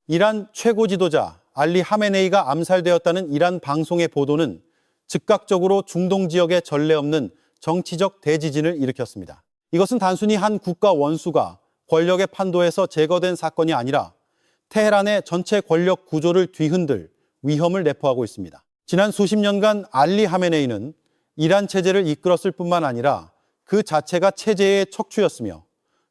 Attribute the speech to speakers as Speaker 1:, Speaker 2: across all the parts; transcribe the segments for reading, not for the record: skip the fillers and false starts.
Speaker 1: 이란 최고 지도자 알리 하메네이가 암살되었다는 이란 방송의 보도는 즉각적으로 중동 지역에 전례 없는 정치적 대지진을 일으켰습니다. 이것은 단순히 한 국가 원수가 권력의 판도에서 제거된 사건이 아니라 테헤란의 전체 권력 구조를 뒤흔들 위험을 내포하고 있습니다. 지난 수십 년간 알리 하메네이는 이란 체제를 이끌었을 뿐만 아니라 그 자체가 체제의 척추였으며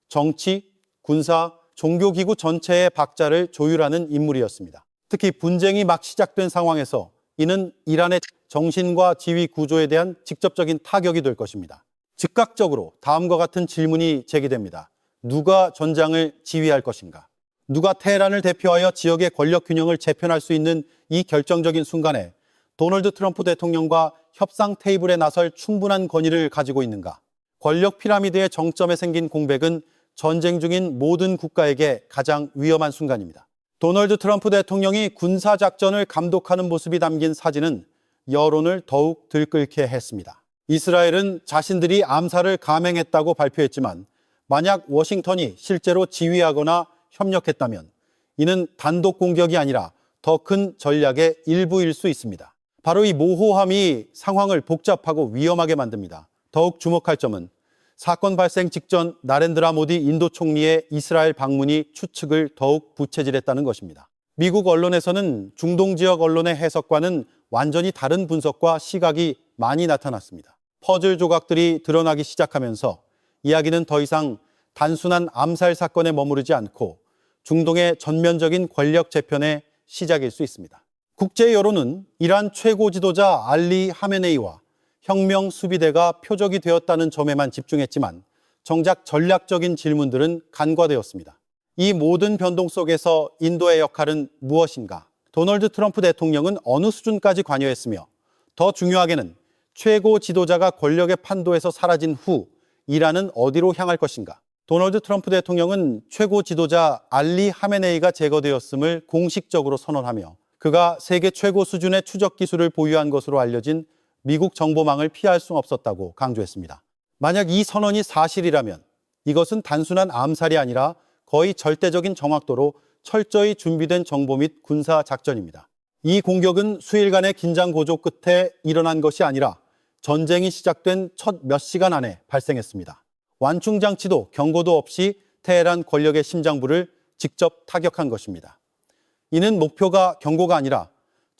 Speaker 1: 정치, 군사, 종교기구 전체의 박자를 조율하는 인물이었습니다. 특히 분쟁이 막 시작된 상황에서 이는 이란의 정신과 지휘 구조에 대한 직접적인 타격이 될 것입니다. 즉각적으로 다음과 같은 질문이 제기됩니다. 누가 전장을 지휘할 것인가? 누가 테헤란을 대표하여 지역의 권력 균형을 재편할 수 있는 이 결정적인 순간에 도널드 트럼프 대통령과 협상 테이블에 나설 충분한 권위를 가지고 있는가? 권력 피라미드의 정점에 생긴 공백은 전쟁 중인 모든 국가에게 가장 위험한 순간입니다. 도널드 트럼프 대통령이 군사작전을 감독하는 모습이 담긴 사진은 여론을 더욱 들끓게 했습니다. 이스라엘은 자신들이 암살을 감행했다고 발표했지만 만약 워싱턴이 실제로 지휘하거나 협력했다면 이는 단독 공격이 아니라 더 큰 전략의 일부일 수 있습니다. 바로 이 모호함이 상황을 복잡하고 위험하게 만듭니다. 더욱 주목할 점은 사건 발생 직전 나렌드라 모디 인도 총리의 이스라엘 방문이 추측을 더욱 부채질했다는 것입니다. 미국 언론에서는 중동 지역 언론의 해석과는 완전히 다른 분석과 시각이 많이 나타났습니다. 퍼즐 조각들이 드러나기 시작하면서 이야기는 더 이상 단순한 암살 사건에 머무르지 않고 중동의 전면적인 권력 재편의 시작일 수 있습니다. 국제 여론은 이란 최고 지도자 알리 하메네이와 혁명 수비대가 표적이 되었다는 점에만 집중했지만 정작 전략적인 질문들은 간과되었습니다. 이 모든 변동 속에서 인도의 역할은 무엇인가? 도널드 트럼프 대통령은 어느 수준까지 관여했으며 더 중요하게는 최고 지도자가 권력의 판도에서 사라진 후 이란은 어디로 향할 것인가? 도널드 트럼프 대통령은 최고 지도자 알리 하메네이가 제거되었음을 공식적으로 선언하며 그가 세계 최고 수준의 추적 기술을 보유한 것으로 알려진 미국 정보망을 피할 수 없었다고 강조했습니다. 만약 이 선언이 사실이라면 이것은 단순한 암살이 아니라 거의 절대적인 정확도로 철저히 준비된 정보 및 군사 작전입니다. 이 공격은 수일간의 긴장 고조 끝에 일어난 것이 아니라 전쟁이 시작된 첫 몇 시간 안에 발생했습니다. 완충장치도 경고도 없이 테헤란 권력의 심장부를 직접 타격한 것입니다. 이는 목표가 경고가 아니라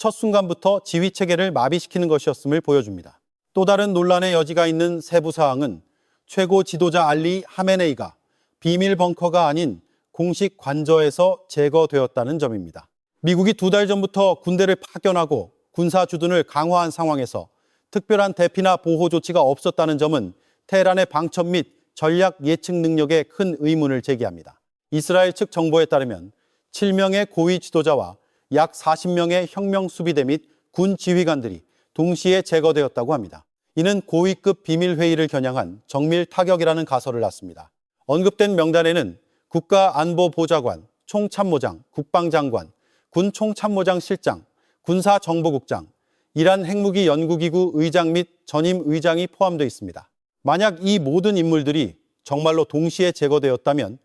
Speaker 1: 첫 순간부터 지휘 체계를 마비시키는 것이었음을 보여줍니다. 또 다른 논란의 여지가 있는 세부 사항은 최고 지도자 알리 하메네이가 비밀 벙커가 아닌 공식 관저에서 제거되었다는 점입니다. 미국이 2달 전부터 군대를 파견하고 군사 주둔을 강화한 상황에서 특별한 대피나 보호 조치가 없었다는 점은 테헤란의 방첩 및 전략 예측 능력에 큰 의문을 제기합니다. 이스라엘 측 정보에 따르면 7명의 고위 지도자와 약 40명의 혁명 수비대 및 군 지휘관들이 동시에 제거되었다고 합니다. 이는 고위급 비밀회의를 겨냥한 정밀 타격이라는 가설을 낳습니다. 언급된 명단에는 국가안보보좌관, 총참모장, 국방장관, 군총참모장 실장, 군사정보국장, 이란 핵무기 연구기구 의장 및 전임 의장이 포함되어 있습니다. 만약 이 모든 인물들이 정말로 동시에 제거되었다면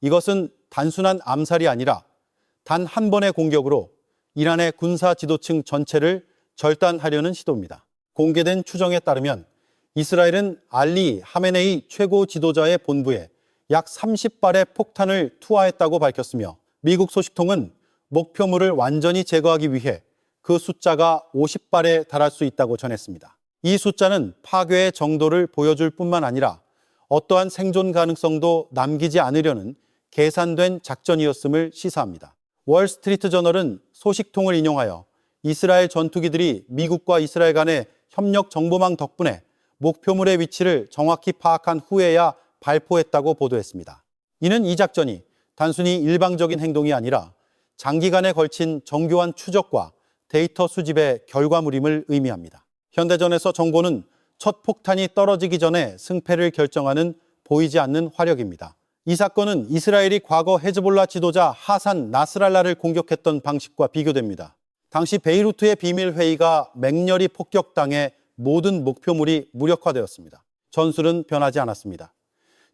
Speaker 1: 이것은 단순한 암살이 아니라 단 한 번의 공격으로 이란의 군사 지도층 전체를 절단하려는 시도입니다. 공개된 추정에 따르면 이스라엘은 알리 하메네이 최고 지도자의 본부에 약 30발의 폭탄을 투하했다고 밝혔으며 미국 소식통은 목표물을 완전히 제거하기 위해 그 숫자가 50발에 달할 수 있다고 전했습니다. 이 숫자는 파괴의 정도를 보여줄 뿐만 아니라 어떠한 생존 가능성도 남기지 않으려는 계산된 작전이었음을 시사합니다. 월스트리트 저널은 소식통을 인용하여 이스라엘 전투기들이 미국과 이스라엘 간의 협력 정보망 덕분에 목표물의 위치를 정확히 파악한 후에야 발포했다고 보도했습니다. 이는 이 작전이 단순히 일방적인 행동이 아니라 장기간에 걸친 정교한 추적과 데이터 수집의 결과물임을 의미합니다. 현대전에서 정보는 첫 폭탄이 떨어지기 전에 승패를 결정하는 보이지 않는 화력입니다. 이 사건은 이스라엘이 과거 헤즈볼라 지도자 하산 나스랄라를 공격했던 방식과 비교됩니다. 당시 베이루트의 비밀회의가 맹렬히 폭격당해 모든 목표물이 무력화되었습니다. 전술은 변하지 않았습니다.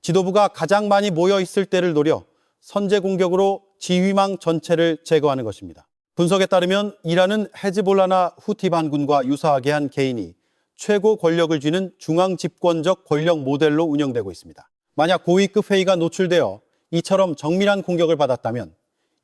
Speaker 1: 지도부가 가장 많이 모여 있을 때를 노려 선제 공격으로 지휘망 전체를 제거하는 것입니다. 분석에 따르면 이란은 헤즈볼라나 후티 반군과 유사하게 한 개인이 최고 권력을 쥐는 중앙 집권적 권력 모델로 운영되고 있습니다. 만약 고위급 회의가 노출되어 이처럼 정밀한 공격을 받았다면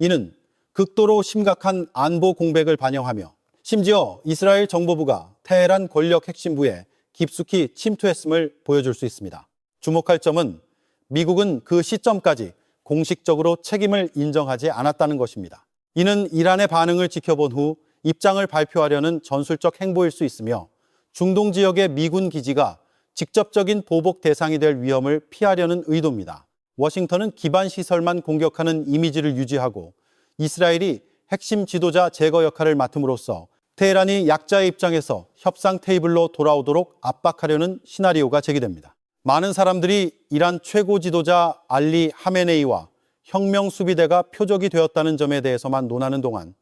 Speaker 1: 이는 극도로 심각한 안보 공백을 반영하며 심지어 이스라엘 정보부가 테헤란 권력 핵심부에 깊숙이 침투했음을 보여줄 수 있습니다. 주목할 점은 미국은 그 시점까지 공식적으로 책임을 인정하지 않았다는 것입니다. 이는 이란의 반응을 지켜본 후 입장을 발표하려는 전술적 행보일 수 있으며 중동 지역의 미군 기지가 직접적인 보복 대상이 될 위험을 피하려는 의도입니다. 워싱턴은 기반 시설만 공격하는 이미지를 유지하고 이스라엘이 핵심 지도자 제거 역할을 맡음으로써 테헤란이 약자의 입장에서 협상 테이블로 돌아오도록 압박하려는 시나리오가 제기됩니다. 많은 사람들이 이란 최고 지도자 알리 하메네이와 혁명 수비대가 표적이 되었다는 점에 대해서만 논하는 동안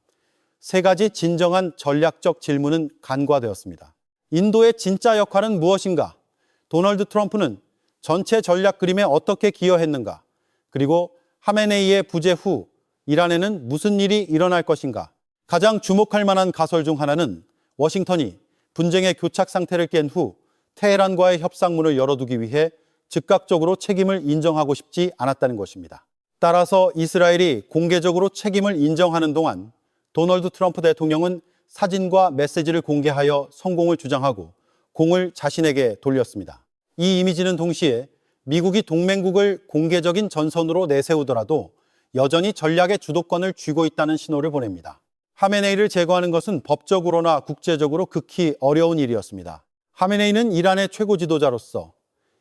Speaker 1: 세 가지 진정한 전략적 질문은 간과되었습니다. 인도의 진짜 역할은 무엇인가? 도널드 트럼프는 전체 전략 그림에 어떻게 기여했는가? 그리고 하메네이의 부재 후 이란에는 무슨 일이 일어날 것인가? 가장 주목할 만한 가설 중 하나는 워싱턴이 분쟁의 교착 상태를 깬 후 테헤란과의 협상문을 열어두기 위해 즉각적으로 책임을 인정하고 싶지 않았다는 것입니다. 따라서 이스라엘이 공개적으로 책임을 인정하는 동안 도널드 트럼프 대통령은 사진과 메시지를 공개하여 성공을 주장하고 공을 자신에게 돌렸습니다. 이 이미지는 동시에 미국이 동맹국을 공개적인 전선으로 내세우더라도 여전히 전략의 주도권을 쥐고 있다는 신호를 보냅니다. 하메네이를 제거하는 것은 법적으로나 국제적으로 극히 어려운 일이었습니다. 하메네이는 이란의 최고 지도자로서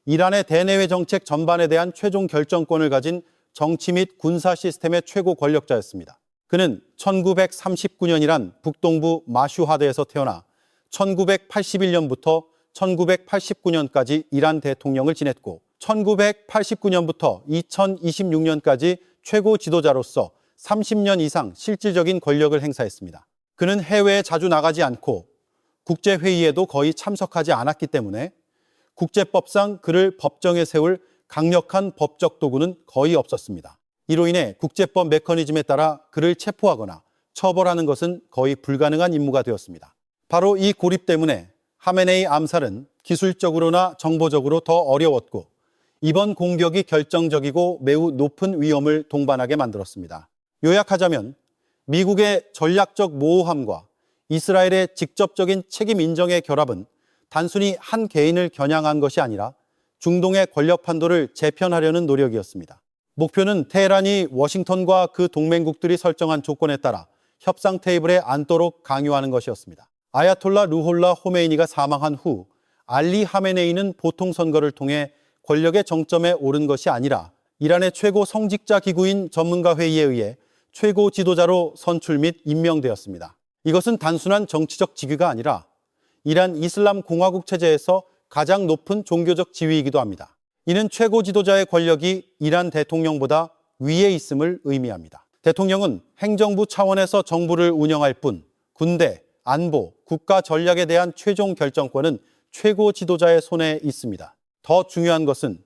Speaker 1: 이란의 대내외 정책 전반에 대한 최종 결정권을 가진 정치 및 군사 시스템의 최고 권력자였습니다. 그는 1939년이란 북동부 마슈하드에서 태어나 1981년부터 1989년까지 이란 대통령을 지냈고 1989년부터 2026년까지 최고 지도자로서 30년 이상 실질적인 권력을 행사했습니다. 그는 해외에 자주 나가지 않고 국제회의에도 거의 참석하지 않았기 때문에 국제법상 그를 법정에 세울 강력한 법적 도구는 거의 없었습니다. 이로 인해 국제법 메커니즘에 따라 그를 체포하거나 처벌하는 것은 거의 불가능한 임무가 되었습니다. 바로 이 고립 때문에 하메네이 암살은 기술적으로나 정보적으로 더 어려웠고 이번 공격이 결정적이고 매우 높은 위험을 동반하게 만들었습니다. 요약하자면 미국의 전략적 모호함과 이스라엘의 직접적인 책임 인정의 결합은 단순히 한 개인을 겨냥한 것이 아니라 중동의 권력 판도를 재편하려는 노력이었습니다. 목표는 테헤란이 워싱턴과 그 동맹국들이 설정한 조건에 따라 협상 테이블에 앉도록 강요하는 것이었습니다. 아야톨라 루홀라 호메이니가 사망한 후 알리 하메네이는 보통 선거를 통해 권력의 정점에 오른 것이 아니라 이란의 최고 성직자 기구인 전문가 회의에 의해 최고 지도자로 선출 및 임명되었습니다. 이것은 단순한 정치적 직위가 아니라 이란 이슬람 공화국 체제에서 가장 높은 종교적 지위이기도 합니다. 이는 최고 지도자의 권력이 이란 대통령보다 위에 있음을 의미합니다. 대통령은 행정부 차원에서 정부를 운영할 뿐 군대, 안보, 국가 전략에 대한 최종 결정권은 최고 지도자의 손에 있습니다. 더 중요한 것은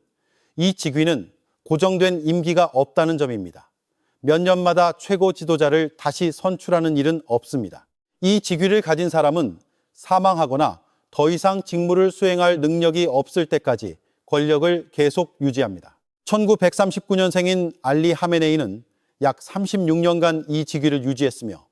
Speaker 1: 이 직위는 고정된 임기가 없다는 점입니다. 몇 년마다 최고 지도자를 다시 선출하는 일은 없습니다. 이 직위를 가진 사람은 사망하거나 더 이상 직무를 수행할 능력이 없을 때까지 권력을 계속 유지합니다. 1939년생인 알리 하메네이는 약 36년간 이 직위를 유지했으며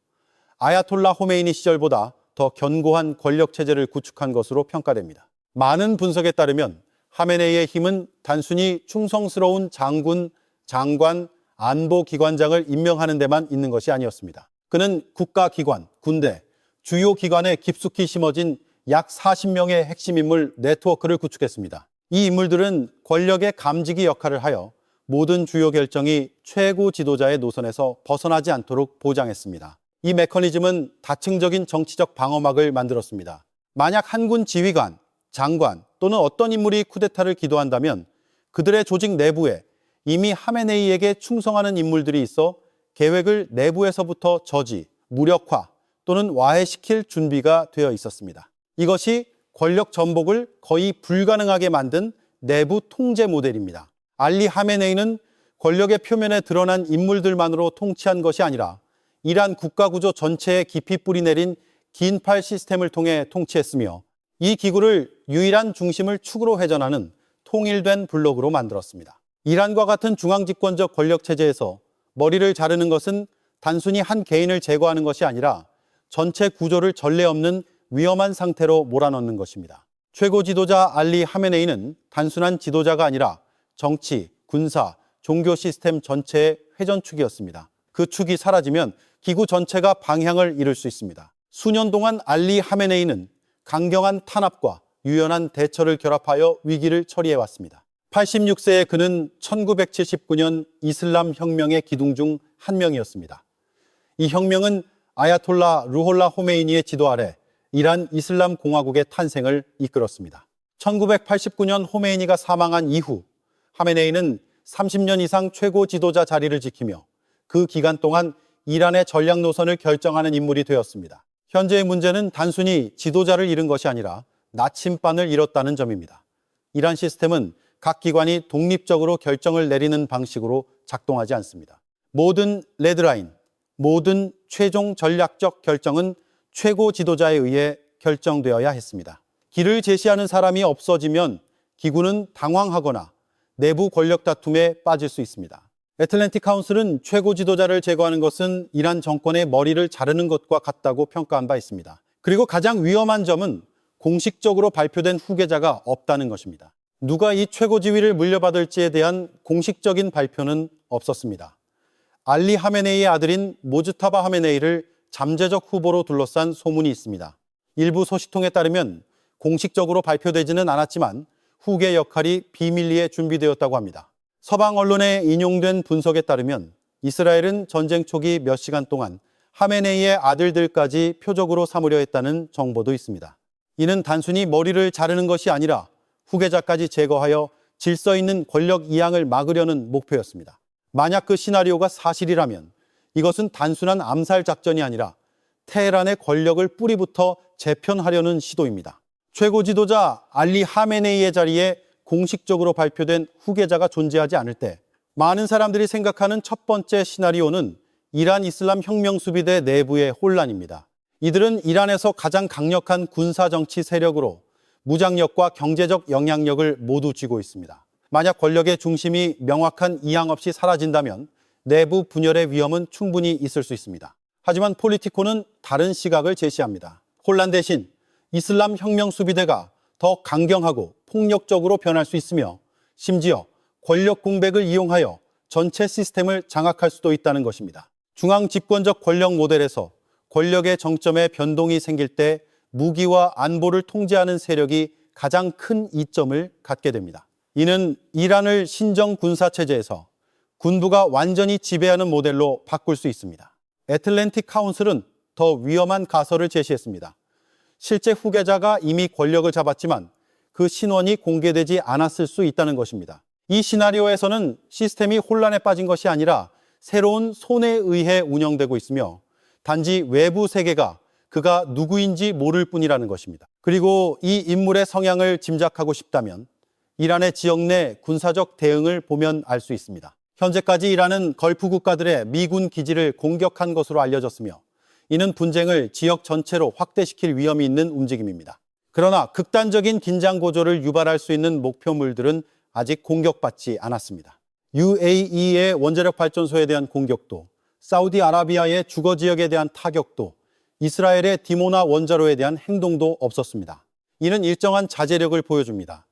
Speaker 1: 아야톨라 호메이니 시절보다 더 견고한 권력 체제를 구축한 것으로 평가됩니다. 많은 분석에 따르면 하메네이의 힘은 단순히 충성스러운 장군, 장관, 안보기관장을 임명하는 데만 있는 것이 아니었습니다. 그는 국가기관, 군대, 주요 기관에 깊숙이 심어진 약 40명의 핵심 인물 네트워크를 구축했습니다. 이 인물들은 권력의 감지기 역할을 하여 모든 주요 결정이 최고 지도자의 노선에서 벗어나지 않도록 보장했습니다. 이 메커니즘은 다층적인 정치적 방어막을 만들었습니다. 만약 한군 지휘관, 장관 또는 어떤 인물이 쿠데타를 기도한다면 그들의 조직 내부에 이미 하메네이에게 충성하는 인물들이 있어 계획을 내부에서부터 저지, 무력화 또는 와해시킬 준비가 되어 있었습니다. 이것이 권력 전복을 거의 불가능하게 만든 내부 통제 모델입니다. 알리 하메네이는 권력의 표면에 드러난 인물들만으로 통치한 것이 아니라 이란 국가구조 전체에 깊이 뿌리내린 긴 팔 시스템을 통해 통치했으며 이 기구를 유일한 중심을 축으로 회전하는 통일된 블록으로 만들었습니다. 이란과 같은 중앙집권적 권력체제에서 머리를 자르는 것은 단순히 한 개인을 제거하는 것이 아니라 전체 구조를 전례 없는 위험한 상태로 몰아넣는 것입니다. 최고 지도자 알리 하메네이는 단순한 지도자가 아니라 정치, 군사, 종교 시스템 전체의 회전축이었습니다. 그 축이 사라지면 기구 전체가 방향을 잃을 수 있습니다. 수년 동안 알리 하메네이는 강경한 탄압과 유연한 대처를 결합하여 위기를 처리해왔습니다. 86세의 그는 1979년 이슬람 혁명의 기둥 중 한 명이었습니다. 이 혁명은 아야톨라 루홀라 호메이니의 지도 아래 이란 이슬람 공화국의 탄생을 이끌었습니다. 1989년 호메이니가 사망한 이후 하메네이는 30년 이상 최고 지도자 자리를 지키며 그 기간 동안 이란의 전략 노선을 결정하는 인물이 되었습니다. 현재의 문제는 단순히 지도자를 잃은 것이 아니라 나침반을 잃었다는 점입니다. 이란 시스템은 각 기관이 독립적으로 결정을 내리는 방식으로 작동하지 않습니다. 모든 레드라인, 모든 최종 전략적 결정은 최고 지도자에 의해 결정되어야 했습니다. 길을 제시하는 사람이 없어지면 기구는 당황하거나 내부 권력 다툼에 빠질 수 있습니다. 애틀랜틱 카운슬은 최고 지도자를 제거하는 것은 이란 정권의 머리를 자르는 것과 같다고 평가한 바 있습니다. 그리고 가장 위험한 점은 공식적으로 발표된 후계자가 없다는 것입니다. 누가 이 최고 지위를 물려받을지에 대한 공식적인 발표는 없었습니다. 알리 하메네이의 아들인 모즈타바 하메네이를 잠재적 후보로 둘러싼 소문이 있습니다. 일부 소식통에 따르면 공식적으로 발표되지는 않았지만 후계 역할이 비밀리에 준비되었다고 합니다. 서방 언론에 인용된 분석에 따르면 이스라엘은 전쟁 초기 몇 시간 동안 하메네이의 아들들까지 표적으로 삼으려 했다는 정보도 있습니다. 이는 단순히 머리를 자르는 것이 아니라 후계자까지 제거하여 질서 있는 권력 이양을 막으려는 목표였습니다. 만약 그 시나리오가 사실이라면 이것은 단순한 암살 작전이 아니라 테헤란의 권력을 뿌리부터 재편하려는 시도입니다. 최고 지도자 알리 하메네이의 자리에 공식적으로 발표된 후계자가 존재하지 않을 때 많은 사람들이 생각하는 첫 번째 시나리오는 이란 이슬람 혁명 수비대 내부의 혼란입니다. 이들은 이란에서 가장 강력한 군사 정치 세력으로 무장력과 경제적 영향력을 모두 쥐고 있습니다. 만약 권력의 중심이 명확한 이양 없이 사라진다면 내부 분열의 위험은 충분히 있을 수 있습니다. 하지만 폴리티코는 다른 시각을 제시합니다. 혼란 대신 이슬람 혁명 수비대가 더 강경하고 폭력적으로 변할 수 있으며 심지어 권력 공백을 이용하여 전체 시스템을 장악할 수도 있다는 것입니다. 중앙 집권적 권력 모델에서 권력의 정점에 변동이 생길 때 무기와 안보를 통제하는 세력이 가장 큰 이점을 갖게 됩니다. 이는 이란을 신정 군사 체제에서 군부가 완전히 지배하는 모델로 바꿀 수 있습니다. 애틀랜틱 카운슬은 더 위험한 가설을 제시했습니다. 실제 후계자가 이미 권력을 잡았지만 그 신원이 공개되지 않았을 수 있다는 것입니다. 이 시나리오에서는 시스템이 혼란에 빠진 것이 아니라 새로운 손에 의해 운영되고 있으며 단지 외부 세계가 그가 누구인지 모를 뿐이라는 것입니다. 그리고 이 인물의 성향을 짐작하고 싶다면 이란의 지역 내 군사적 대응을 보면 알 수 있습니다. 현재까지 이란은 걸프 국가들의 미군 기지를 공격한 것으로 알려졌으며 이는 분쟁을 지역 전체로 확대시킬 위험이 있는 움직임입니다. 그러나 극단적인 긴장 고조를 유발할 수 있는 목표물들은 아직 공격받지 않았습니다. UAE의 원자력 발전소에 대한 공격도, 사우디아라비아의 주거 지역에 대한 타격도, 이스라엘의 디모나 원자로에 대한 행동도 없었습니다. 이는 일정한 자제력을 보여줍니다.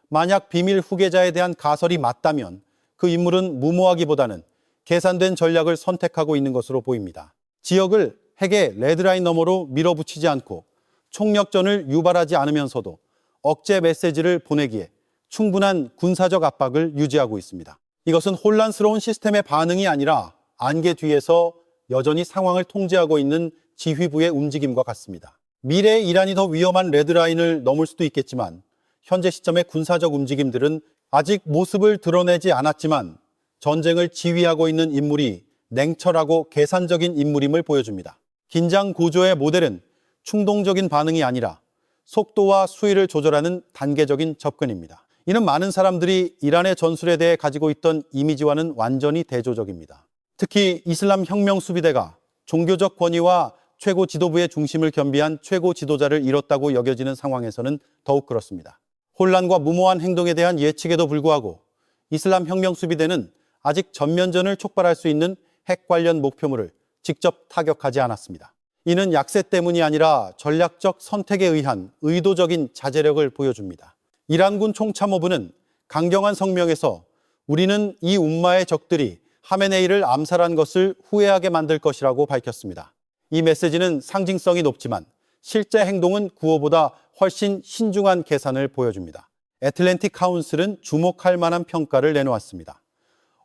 Speaker 1: 만약 비밀 후계자에 대한 가설이 맞다면 그 인물은 무모하기보다는 계산된 전략을 선택하고 있는 것으로 보입니다. 지역을 핵의 레드라인 너머로 밀어붙이지 않고 총력전을 유발하지 않으면서도 억제 메시지를 보내기에 충분한 군사적 압박을 유지하고 있습니다. 이것은 혼란스러운 시스템의 반응이 아니라 안개 뒤에서 여전히 상황을 통제하고 있는 지휘부의 움직임과 같습니다. 미래의 이란이 더 위험한 레드라인을 넘을 수도 있겠지만 현재 시점의 군사적 움직임들은 아직 모습을 드러내지 않았지만 전쟁을 지휘하고 있는 인물이 냉철하고 계산적인 인물임을 보여줍니다. 긴장 고조의 모델은 충동적인 반응이 아니라 속도와 수위를 조절하는 단계적인 접근입니다. 이는 많은 사람들이 이란의 전술에 대해 가지고 있던 이미지와는 완전히 대조적입니다. 특히 이슬람 혁명 수비대가 종교적 권위와 최고 지도부의 중심을 겸비한 최고 지도자를 잃었다고 여겨지는 상황에서는 더욱 그렇습니다. 혼란과 무모한 행동에 대한 예측에도 불구하고 이슬람 혁명 수비대는 아직 전면전을 촉발할 수 있는 핵 관련 목표물을 직접 타격하지 않았습니다. 이는 약세 때문이 아니라 전략적 선택에 의한 의도적인 자제력을 보여줍니다. 이란군 총참모부는 강경한 성명에서 우리는 이 움마의 적들이 하메네이를 암살한 것을 후회하게 만들 것이라고 밝혔습니다. 이 메시지는 상징성이 높지만 실제 행동은 구호보다 훨씬 신중한 계산을 보여줍니다. 애틀랜틱 카운슬은 주목할 만한 평가를 내놓았습니다.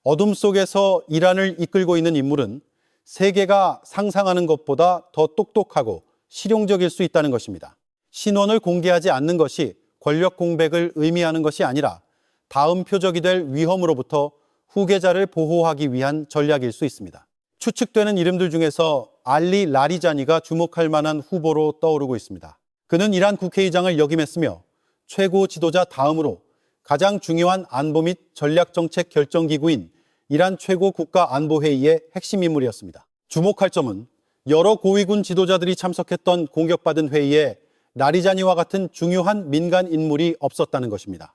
Speaker 1: 어둠 속에서 이란을 이끌고 있는 인물은 세계가 상상하는 것보다 더 똑똑하고 실용적일 수 있다는 것입니다. 신원을 공개하지 않는 것이 권력 공백을 의미하는 것이 아니라 다음 표적이 될 위험으로부터 후계자를 보호하기 위한 전략일 수 있습니다. 추측되는 이름들 중에서 알리 라리자니가 주목할 만한 후보로 떠오르고 있습니다. 그는 이란 국회의장을 역임했으며 최고 지도자 다음으로 가장 중요한 안보 및 전략정책 결정기구인 이란 최고 국가안보회의의 핵심 인물이었습니다. 주목할 점은 여러 고위군 지도자들이 참석했던 공격받은 회의에 라리자니와 같은 중요한 민간 인물이 없었다는 것입니다.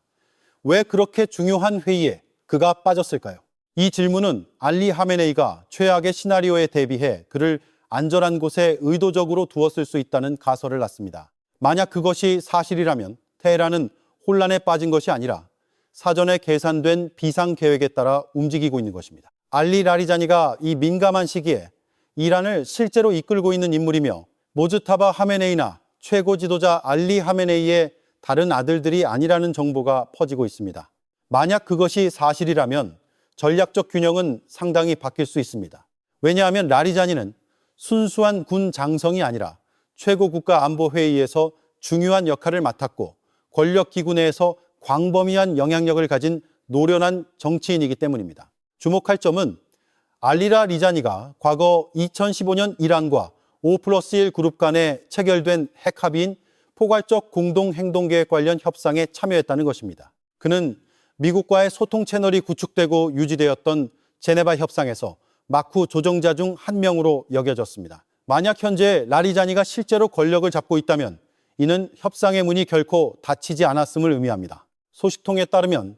Speaker 1: 왜 그렇게 중요한 회의에 그가 빠졌을까요? 이 질문은 알리 하메네이가 최악의 시나리오에 대비해 그를 안전한 곳에 의도적으로 두었을 수 있다는 가설을 낳습니다. 만약 그것이 사실이라면 테헤란은 혼란에 빠진 것이 아니라 사전에 계산된 비상계획에 따라 움직이고 있는 것입니다. 알리 라리자니가 이 민감한 시기에 이란을 실제로 이끌고 있는 인물이며 모즈타바 하메네이나 최고 지도자 알리 하메네이의 다른 아들들이 아니라는 정보가 퍼지고 있습니다. 만약 그것이 사실이라면 전략적 균형은 상당히 바뀔 수 있습니다. 왜냐하면 라리자니는 순수한 군 장성이 아니라 최고국가안보회의에서 중요한 역할을 맡았고 권력기구 내에서 광범위한 영향력을 가진 노련한 정치인이기 때문입니다. 주목할 점은 알리라 리자니가 과거 2015년 이란과 5+1 그룹 간에 체결된 핵 합의인 포괄적 공동행동계획 관련 협상에 참여했다는 것입니다. 그는 미국과의 소통 채널이 구축되고 유지되었던 제네바 협상에서 마쿠 조정자 중 한 명으로 여겨졌습니다. 만약 현재 라리자니가 실제로 권력을 잡고 있다면 이는 협상의 문이 결코 닫히지 않았음을 의미합니다. 소식통에 따르면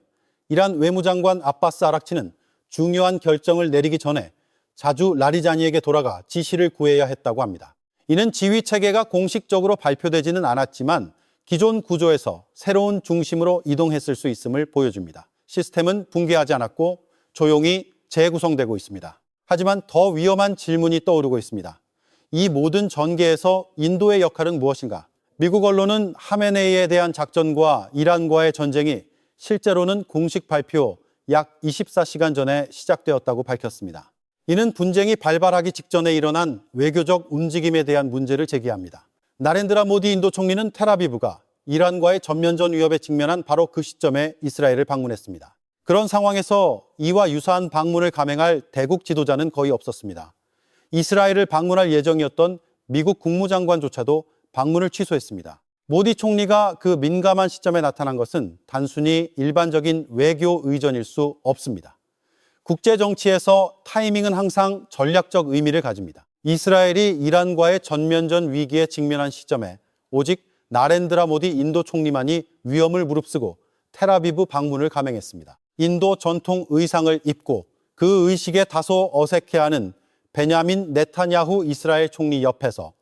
Speaker 1: 이란 외무장관 아바스 아락치는 중요한 결정을 내리기 전에 자주 라리자니에게 돌아가 지시를 구해야 했다고 합니다. 이는 지휘 체계가 공식적으로 발표되지는 않았지만 기존 구조에서 새로운 중심으로 이동했을 수 있음을 보여줍니다. 시스템은 붕괴하지 않았고 조용히 재구성되고 있습니다. 하지만 더 위험한 질문이 떠오르고 있습니다. 이 모든 전개에서 인도의 역할은 무엇인가? 미국 언론은 하메네이에 대한 작전과 이란과의 전쟁이 실제로는 공식 발표 약 24시간 전에 시작되었다고 밝혔습니다. 이는 분쟁이 발발하기 직전에 일어난 외교적 움직임에 대한 문제를 제기합니다. 나렌드라 모디 인도 총리는 텔아비브가 이란과의 전면전 위협에 직면한 바로 그 시점에 이스라엘을 방문했습니다. 그런 상황에서 이와 유사한 방문을 감행할 대국 지도자는 거의 없었습니다. 이스라엘을 방문할 예정이었던 미국 국무장관조차도 방문을 취소했습니다. 모디 총리가 그 민감한 시점에 나타난 것은 단순히 일반적인 외교 의전일 수 없습니다. 국제 정치에서 타이밍은 항상 전략적 의미를 가집니다. 이스라엘이 이란과의 전면전 위기에 직면한 시점에 오직 나렌드라 모디 인도 총리만이 위험을 무릅쓰고 텔아비브 방문을 감행했습니다. 인도 전통 의상을 입고 그 의식에 다소 어색해하는 베냐민 네타냐후 이스라엘 총리 옆에서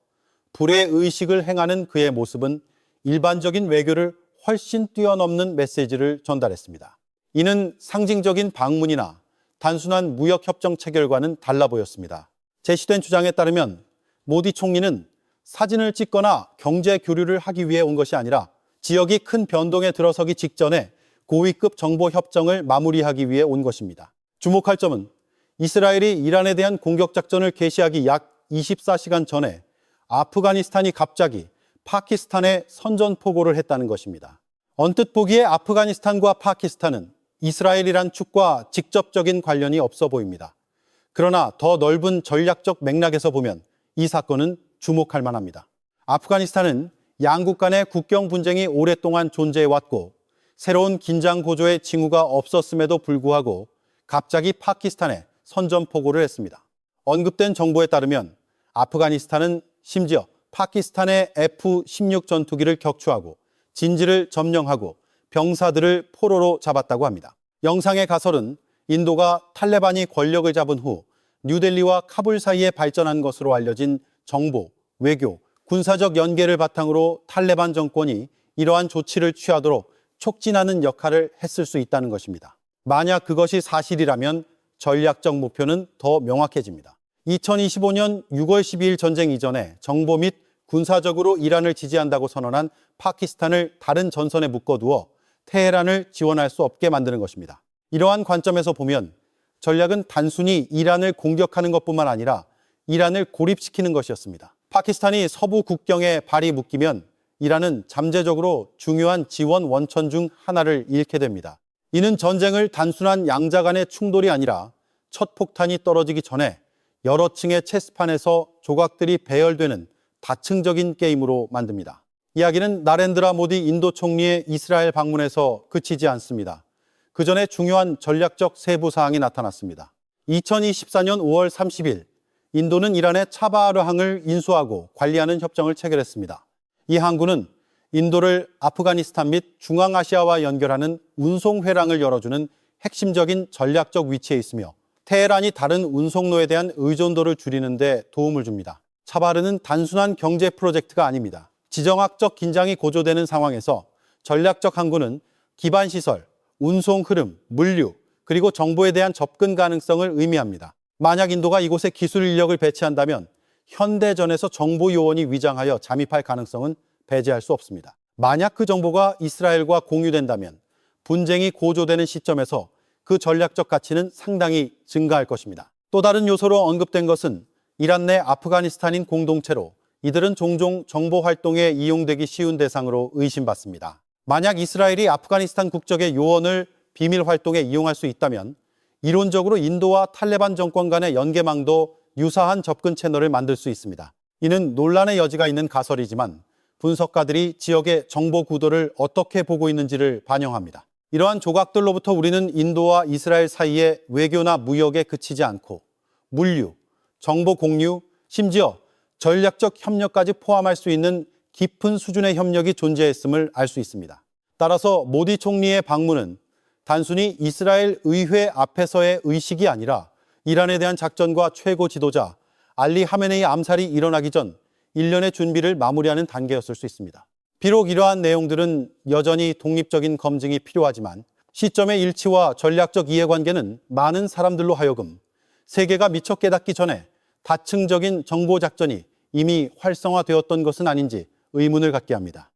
Speaker 1: 불의 의식을 행하는 그의 모습은 일반적인 외교를 훨씬 뛰어넘는 메시지를 전달했습니다. 이는 상징적인 방문이나 단순한 무역협정 체결과는 달라 보였습니다. 제시된 주장에 따르면 모디 총리는 사진을 찍거나 경제 교류를 하기 위해 온 것이 아니라 지역이 큰 변동에 들어서기 직전에 고위급 정보 협정을 마무리하기 위해 온 것입니다. 주목할 점은 이스라엘이 이란에 대한 공격작전을 개시하기 약 24시간 전에 아프가니스탄이 갑자기 파키스탄에 선전포고를 했다는 것입니다. 언뜻 보기에 아프가니스탄과 파키스탄은 이스라엘이란 축과 직접적인 관련이 없어 보입니다. 그러나 더 넓은 전략적 맥락에서 보면 이 사건은 주목할 만합니다. 아프가니스탄은 양국 간의 국경 분쟁이 오랫동안 존재해왔고 새로운 긴장 고조의 징후가 없었음에도 불구하고 갑자기 파키스탄에 선전포고를 했습니다. 언급된 정보에 따르면 아프가니스탄은 심지어 파키스탄의 F-16 전투기를 격추하고 진지를 점령하고 병사들을 포로로 잡았다고 합니다. 영상의 가설은 인도가 탈레반이 권력을 잡은 후 뉴델리와 카불 사이에 발전한 것으로 알려진 정보, 외교, 군사적 연계를 바탕으로 탈레반 정권이 이러한 조치를 취하도록 촉진하는 역할을 했을 수 있다는 것입니다. 만약 그것이 사실이라면 전략적 목표는 더 명확해집니다. 2025년 6월 12일 전쟁 이전에 정보 및 군사적으로 이란을 지지한다고 선언한 파키스탄을 다른 전선에 묶어두어 테헤란을 지원할 수 없게 만드는 것입니다. 이러한 관점에서 보면 전략은 단순히 이란을 공격하는 것뿐만 아니라 이란을 고립시키는 것이었습니다. 파키스탄이 서부 국경에 발이 묶이면 이란은 잠재적으로 중요한 지원 원천 중 하나를 잃게 됩니다. 이는 전쟁을 단순한 양자 간의 충돌이 아니라 첫 폭탄이 떨어지기 전에 여러 층의 체스판에서 조각들이 배열되는 다층적인 게임으로 만듭니다. 이야기는 나렌드라 모디 인도 총리의 이스라엘 방문에서 그치지 않습니다. 그 전에 중요한 전략적 세부 사항이 나타났습니다. 2024년 5월 30일 인도는 이란의 차바르 항을 인수하고 관리하는 협정을 체결했습니다. 이 항구는 인도를 아프가니스탄 및 중앙아시아와 연결하는 운송회랑을 열어주는 핵심적인 전략적 위치에 있으며 테헤란이 다른 운송로에 대한 의존도를 줄이는 데 도움을 줍니다. 차바르는 단순한 경제 프로젝트가 아닙니다. 지정학적 긴장이 고조되는 상황에서 전략적 항구는 기반시설, 운송 흐름, 물류, 그리고 정보에 대한 접근 가능성을 의미합니다. 만약 인도가 이곳에 기술 인력을 배치한다면 현대전에서 정보 요원이 위장하여 잠입할 가능성은 배제할 수 없습니다. 만약 그 정보가 이스라엘과 공유된다면 분쟁이 고조되는 시점에서 그 전략적 가치는 상당히 증가할 것입니다. 또 다른 요소로 언급된 것은 이란 내 아프가니스탄인 공동체로 이들은 종종 정보 활동에 이용되기 쉬운 대상으로 의심받습니다. 만약 이스라엘이 아프가니스탄 국적의 요원을 비밀 활동에 이용할 수 있다면 이론적으로 인도와 탈레반 정권 간의 연계망도 유사한 접근 채널을 만들 수 있습니다. 이는 논란의 여지가 있는 가설이지만 분석가들이 지역의 정보 구도를 어떻게 보고 있는지를 반영합니다. 이러한 조각들로부터 우리는 인도와 이스라엘 사이의 외교나 무역에 그치지 않고 물류, 정보 공유, 심지어 전략적 협력까지 포함할 수 있는 깊은 수준의 협력이 존재했음을 알 수 있습니다. 따라서 모디 총리의 방문은 단순히 이스라엘 의회 앞에서의 의식이 아니라 이란에 대한 작전과 최고 지도자 알리 하메네이 암살이 일어나기 전 일련의 준비를 마무리하는 단계였을 수 있습니다. 비록 이러한 내용들은 여전히 독립적인 검증이 필요하지만 시점의 일치와 전략적 이해관계는 많은 사람들로 하여금 세계가 미처 깨닫기 전에 다층적인 정보 작전이 이미 활성화되었던 것은 아닌지 의문을 갖게 합니다.